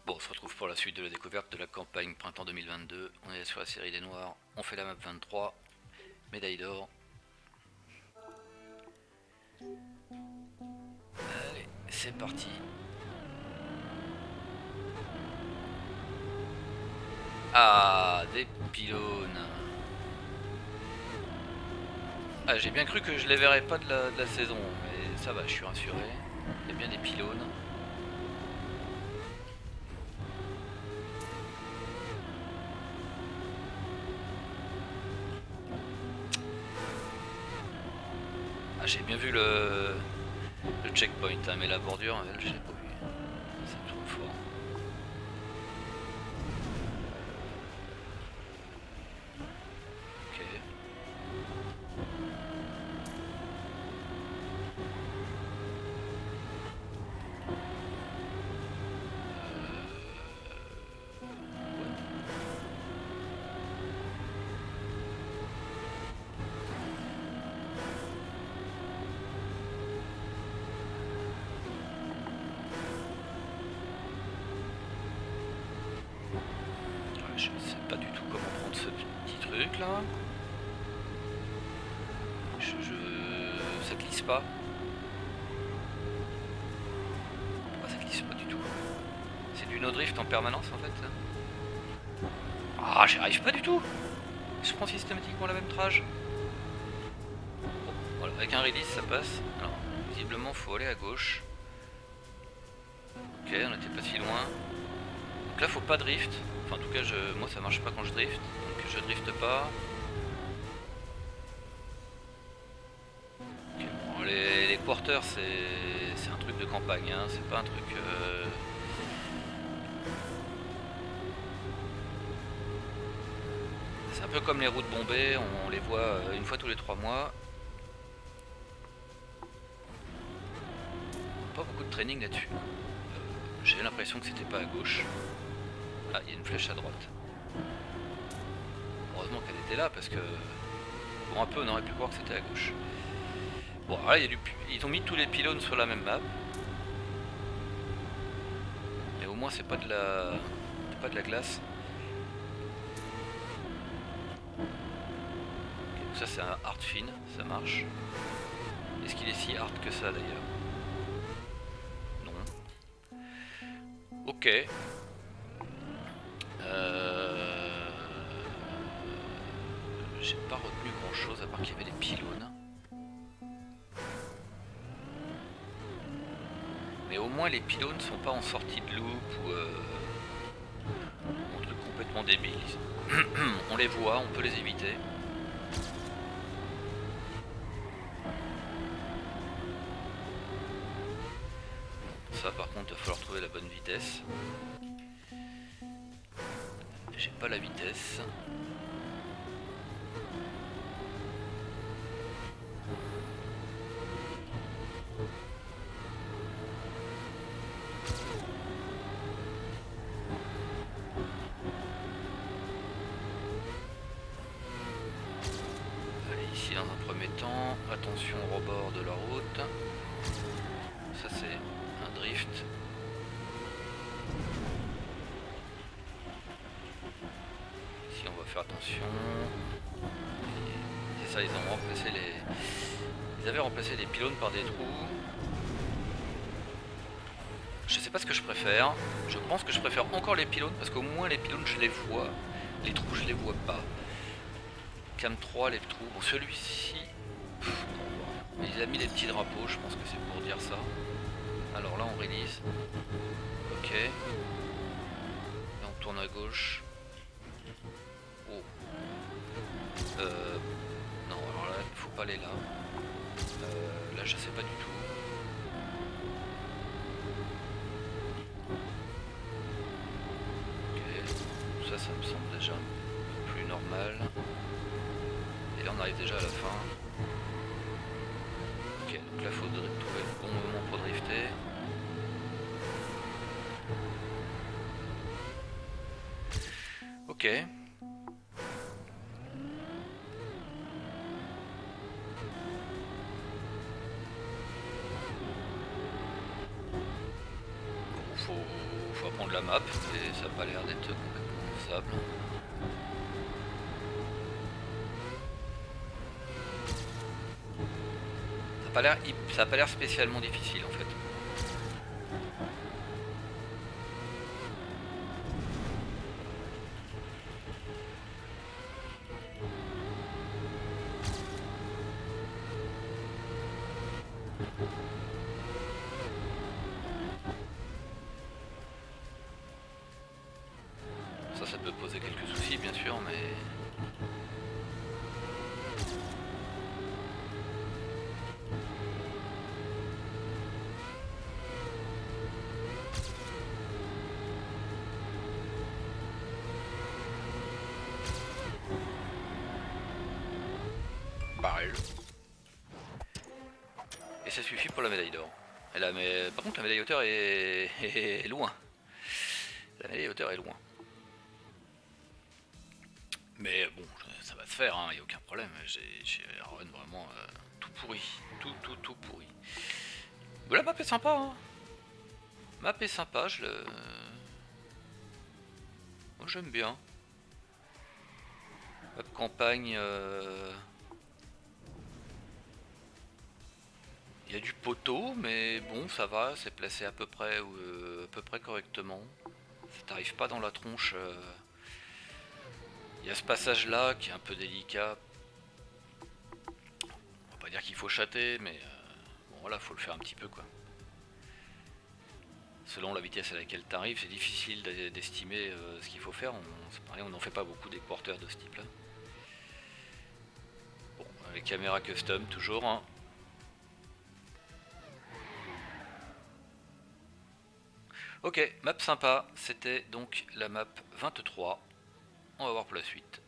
Bon, on se retrouve pour la suite de la découverte de la campagne printemps 2022. On est sur la série des Noirs, on fait la map 23, médaille d'or. Allez, c'est parti. Ah, des pylônes. Ah, j'ai bien cru que je les verrais pas de la saison, mais ça va, je suis rassuré. Il y a bien des pylônes. Ah, j'ai bien vu le checkpoint, hein, mais la bordure, elle, je l'ai pas vu. C'est trop fort. Ok. Je sais pas du tout comment prendre ce petit truc là. Ça glisse pas. Pourquoi ça glisse pas du tout? C'est du no drift en permanence en fait. Ah, j'y arrive pas du tout. Je prends systématiquement la même trage. Bon, voilà, avec un release ça passe. Alors, visiblement faut aller à gauche. Ok, on était pas si loin. Donc là faut pas drift. Enfin en tout cas moi ça marche pas quand je drift. Donc je drifte pas. Ok, bon, les quarters c'est un truc de campagne, hein. C'est pas un truc... C'est un peu comme les routes bombées, on les voit une fois tous les 3 mois. Pas beaucoup de training là-dessus. J'ai l'impression que c'était pas à gauche. Ah, il y a une flèche à droite. Heureusement qu'elle était là parce que pour un peu on aurait pu croire que c'était à gauche. Bon, alors là, ils ont mis tous les pylônes sur la même map. Et au moins c'est pas de la glace. Okay, ça c'est un hard fin, ça marche. Est-ce qu'il est si hard que ça d'ailleurs? Non. Ok. J'ai pas retenu grand chose à part qu'il y avait des pylônes. Mais au moins les pylônes sont pas en sortie de loop ou un truc complètement débile. On les voit, on peut les éviter. Ça par contre il va falloir trouver la bonne vitesse. J'ai pas la vitesse. Allez, ici dans un premier temps, attention au rebord de la route. Ça c'est un drift. Ici on va faire attention. C'est ça, ils ont remplacé Ils avaient remplacé les pylônes par des trous. Je sais pas ce que je préfère. Je pense que je préfère encore les pylônes parce qu'au moins les pylônes je les vois. Les trous je les vois pas. Cam 3, les trous. Bon, celui-ci. Il a mis des petits drapeaux, je pense que c'est pour dire ça. Alors là on release. Ok. Et on tourne à gauche. Oh. Non, alors là, il faut pas aller là. Là je sais pas du tout. Ok. Ça me semble déjà un peu plus normal. Et là on arrive déjà à la fin. Ok, donc là il faut trouver le bon moment pour drifter. Ok. Faut apprendre la map, et ça n'a pas l'air d'être complètement faisable. Ça a pas l'air spécialement difficile en fait. Ça peut poser quelques soucis bien sûr, mais... Barrel. Et ça suffit pour la médaille d'or. Mais... Par contre la médaille hauteur est loin. La médaille hauteur est loin. Mais bon, ça va se faire, il n'y a aucun problème. J'ai un run vraiment tout pourri. Tout pourri. Mais la map est sympa, hein. Map est sympa, moi j'aime bien. Map campagne... Il y a du poteau, mais bon, ça va, c'est placé à peu près correctement. Ça t'arrive pas dans la tronche. Il y a ce passage là qui est un peu délicat. On va pas dire qu'il faut chatter, mais bon voilà, faut le faire un petit peu quoi. Selon la vitesse à laquelle tu arrives, c'est difficile d'estimer ce qu'il faut faire. C'est pareil, on n'en fait pas beaucoup des porteurs de ce type là. Bon, les caméras custom toujours. Hein. Ok, map sympa, c'était donc la map 23. On va voir pour la suite.